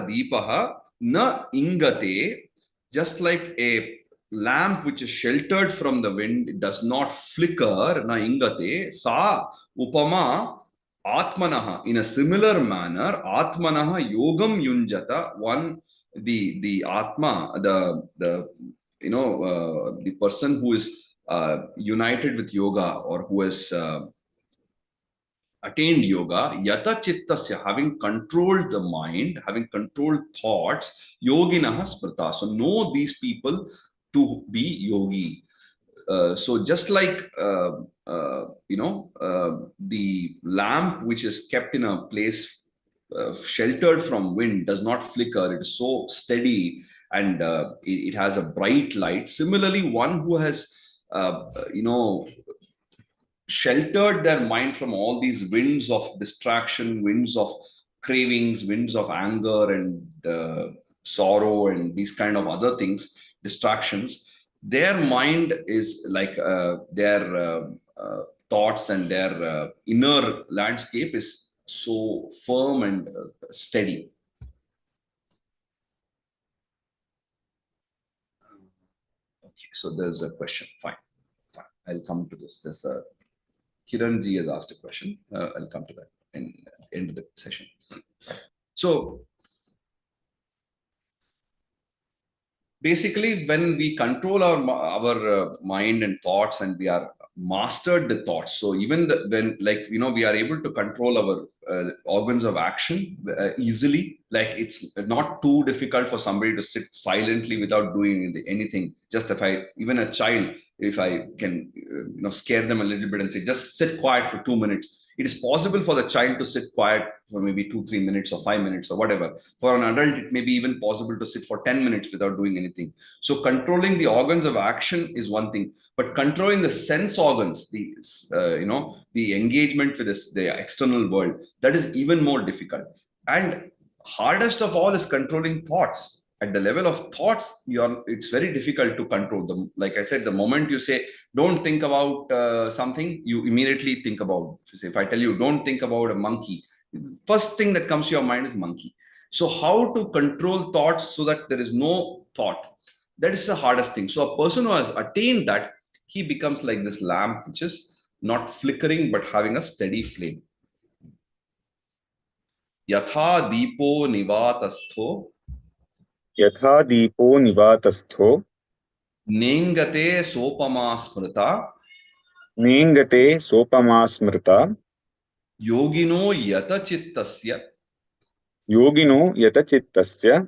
Deepaha Na Ingate, just like a lamp which is sheltered from the wind, it does not flicker, na ingate, sa upama atmanaha. In a similar manner, atmanaha yogam yunjata, one, the atma, the the person who is united with yoga or who has attained yoga, yata chittasya, having controlled the mind, having controlled thoughts, yoginaha smrita. So know these people to be yogi. So just like the lamp which is kept in a place sheltered from wind does not flicker, it is so steady, and it has a bright light. Similarly, one who has sheltered their mind from all these winds of distraction, winds of cravings, winds of anger and sorrow, and these kind of other things, distractions. Their mind is like their thoughts and their inner landscape is so firm and steady. Okay, so there's a question. Fine. I'll come to this. There's a Kiran ji has asked a question. I'll come to that in the end of the session. So basically, when we control our mind and thoughts, and we are mastered the thoughts, so even when we are able to control our organs of action easily, like it's not too difficult for somebody to sit silently without doing anything. Just even a child, if I can scare them a little bit and say just sit quiet for 2 minutes, it is possible for the child to sit quiet for maybe 2-3 minutes or 5 minutes or whatever. For an adult, it may be even possible to sit for 10 minutes without doing anything. So controlling the organs of action is one thing, but controlling the sense organs, the engagement with the external world, that is even more difficult. And hardest of all is controlling thoughts. At the level of thoughts, it's very difficult to control them. Like I said, the moment you say don't think about something, you immediately think about. If I tell you don't think about a monkey, first thing that comes to your mind is monkey. So how to control thoughts so that there is no thought? That is the hardest thing. So a person who has attained that, he becomes like this lamp which is not flickering but having a steady flame. Yatha deepo nivatastho यथा दीपो निवातस्थो नेङ्गते सोपमा स्मृता नेङ्गते सोपमा स्मृता योगिनो यतचित्तस्य योगिनो यतचित्तस्य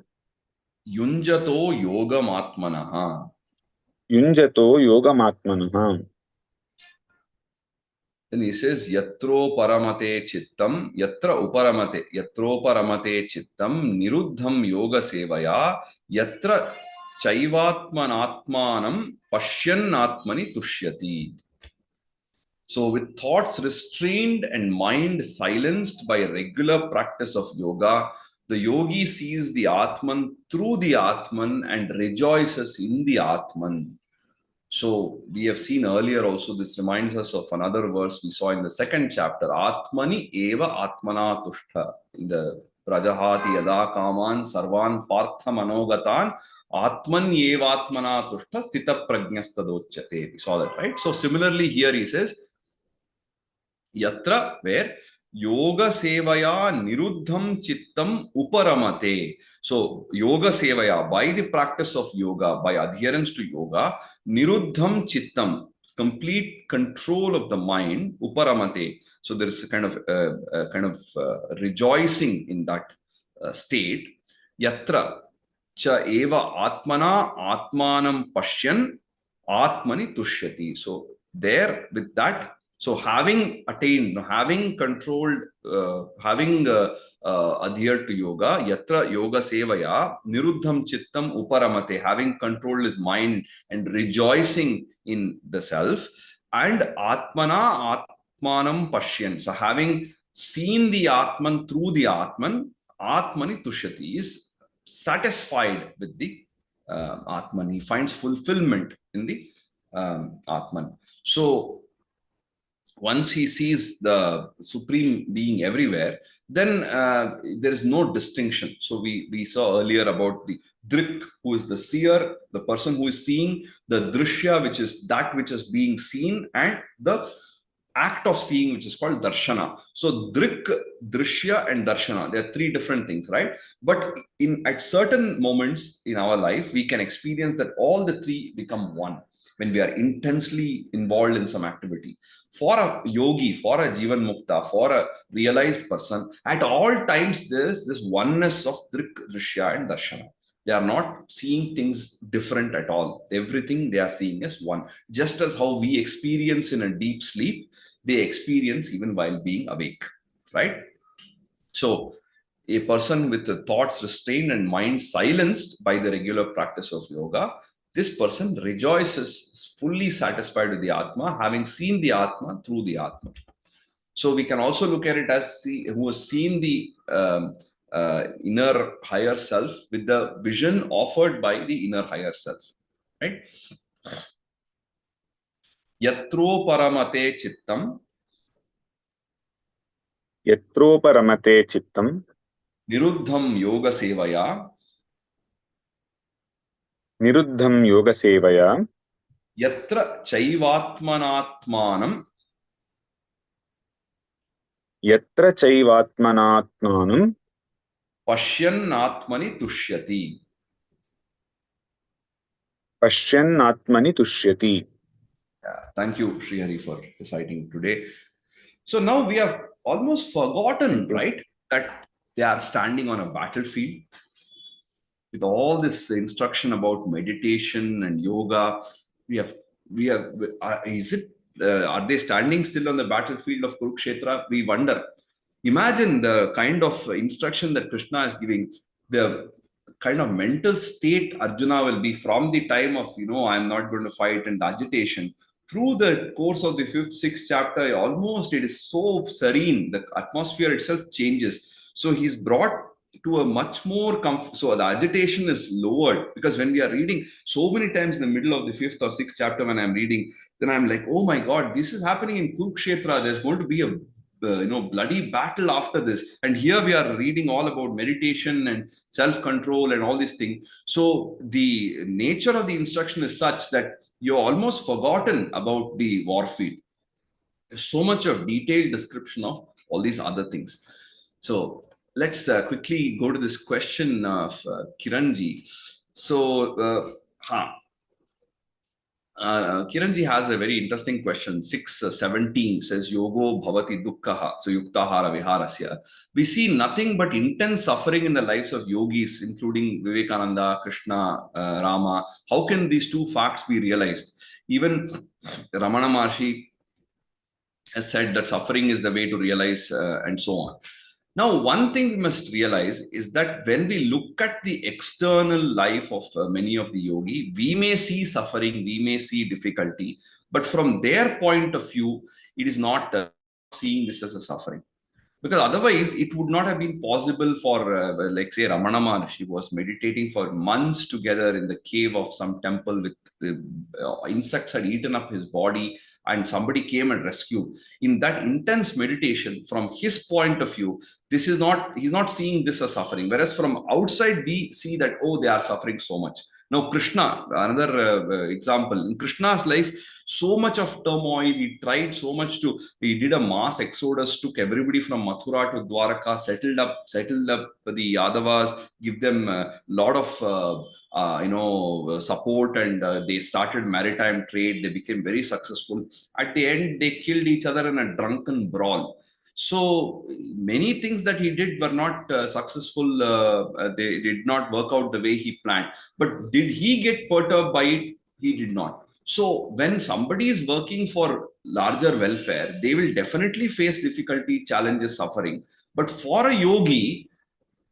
युञ्जतो योगमात्मनः. युञ्जतो योगमात्मनः. Then he says, Yatro paramate chittam, yatro paramate chittam, niruddham yoga sevaya, yatra chaivatmanatmanam pashyan atmani tushyati. So with thoughts restrained and mind silenced by regular practice of yoga, the yogi sees the Atman through the Atman and rejoices in the Atman. So we have seen earlier also, this reminds us of another verse we saw in the second chapter, Atmani eva atmana tushta. In the Prajahati yada kaman sarvan partha manogatan atman eva atmana tushta stita prajnastadochate. We saw that, right? So similarly here he says, Yatra, where yoga sevaya niruddham chittam uparamate. So yoga sevaya, by the practice of yoga, by adherence to yoga, niruddham chittam, complete control of the mind, uparamate. So there is a kind of rejoicing in that state. Yatra cha eva atmana atmanam pashyan atmani tushyati. So there with that, so having attained, having controlled, having adhered to yoga, yatra yoga sevaya niruddham chittam uparamate, having controlled his mind and rejoicing in the self, and atmana atmanam pashyan. So having seen the atman through the atman, atmani tushyati, is satisfied with the atman. He finds fulfillment in the atman. So once he sees the supreme being everywhere, then there is no distinction. So we saw earlier about the drik, who is the seer, the person who is seeing, the drishya, which is that which is being seen, and the act of seeing, which is called darshana. So drik, drishya, and darshana, they are three different things, right? But in at certain moments in our life, we can experience that all the three become one when we are intensely involved in some activity. For a yogi, for a jivan mukta, for a realized person, at all times there is this oneness of drik, drishya, and darshana. They are not seeing things different at all. Everything they are seeing is one. Just as how we experience in a deep sleep, they experience even while being awake, right? So a person with the thoughts restrained and mind silenced by the regular practice of yoga, this person rejoices, fully satisfied with the Atma, having seen the Atma through the Atma. So we can also look at it as who has seen the inner higher self with the vision offered by the inner higher self, right? Yatro paramate chittam यत्रोपरमते चित्तम् niruddham yoga sevaya निरुद्धं योगसेवया yatra chaivatmanatmanam यत्र चैवात्मनात्मानं pashyannatmani tushyati. पश्यन्नात्मनि तुष्यति. Thank you, Sri Hari, for reciting today. So now we have almost forgotten, right, that they are standing on a battlefield with all this instruction about meditation and yoga. We have, is it, are they standing still on the battlefield of Kurukshetra? We wonder. Imagine the kind of instruction that Krishna is giving, the kind of mental state Arjuna will be from the time of, I'm not going to fight and agitation. Through the course of the 5th, 6th chapter, almost it is so serene, the atmosphere itself changes. So he's brought to a much more comfort. So the agitation is lowered, because when we are reading so many times in the middle of the 5th or 6th chapter, when I'm reading, then I'm like, oh my God, this is happening in Kurukshetra. There's going to be a bloody battle after this. And here we are reading all about meditation and self-control and all these things. So the nature of the instruction is such that you're almost forgotten about the warfield. There's so much of detailed description of all these other things. So let's quickly go to this question of Kiranji. So, Kiranji has a very interesting question. 6:17 says, Yogo bhavati dukkha, so yuktahara viharasya. We see nothing but intense suffering in the lives of yogis, including Vivekananda, Krishna, Rama. How can these two facts be realized? Even Ramana Maharshi has said that suffering is the way to realize, and so on. Now, one thing we must realize is that when we look at the external life of many of the yogi, we may see suffering, we may see difficulty, but from their point of view, it is not seeing this as a suffering. Because otherwise, it would not have been possible for, like, say, Ramana Maharshi was meditating for months together in the cave of some temple with insects had eaten up his body, and somebody came and rescued. In that intense meditation, from his point of view, he's not seeing this as suffering. Whereas from outside, we see that, oh, they are suffering so much. Now, Krishna, another example. In Krishna's life, so much of turmoil. He tried so much he did a mass exodus, took everybody from Mathura to Dwaraka, settled up the Yadavas, give them a lot of support, and they started maritime trade. They became very successful. At the end, they killed each other in a drunken brawl. So many things that he did were not successful. They did not work out the way he planned. But did he get perturbed by it? He did not. So when somebody is working for larger welfare, they will definitely face difficulty, challenges, suffering. But for a yogi,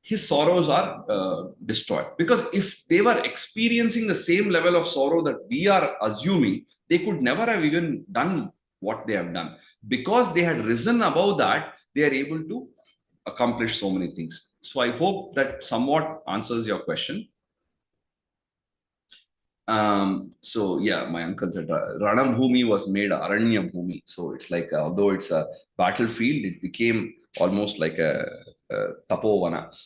his sorrows are destroyed, because if they were experiencing the same level of sorrow that we are assuming, they could never have even done what they have done. Because they had risen above that, they are able to accomplish so many things. So I hope that somewhat answers your question. So yeah, my uncle said Ranabhumi was made Aranya Bhumi. So it's like, although it's a battlefield, it became almost like a tapovana.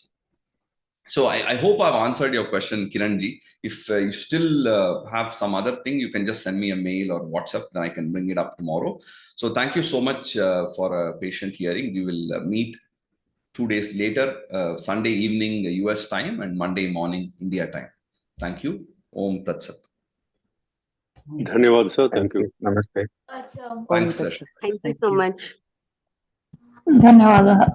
So I hope I've answered your question, Kiranji. If you still have some other thing, you can just send me a mail or WhatsApp, then I can bring it up tomorrow. So thank you so much for a patient hearing. We will meet 2 days later, Sunday evening US time and Monday morning India time. Thank you. Om Tat Sat. धन्यवाद sir. Thank you. Namaste. Thanks, sir. Thank you so much. धन्यवादः.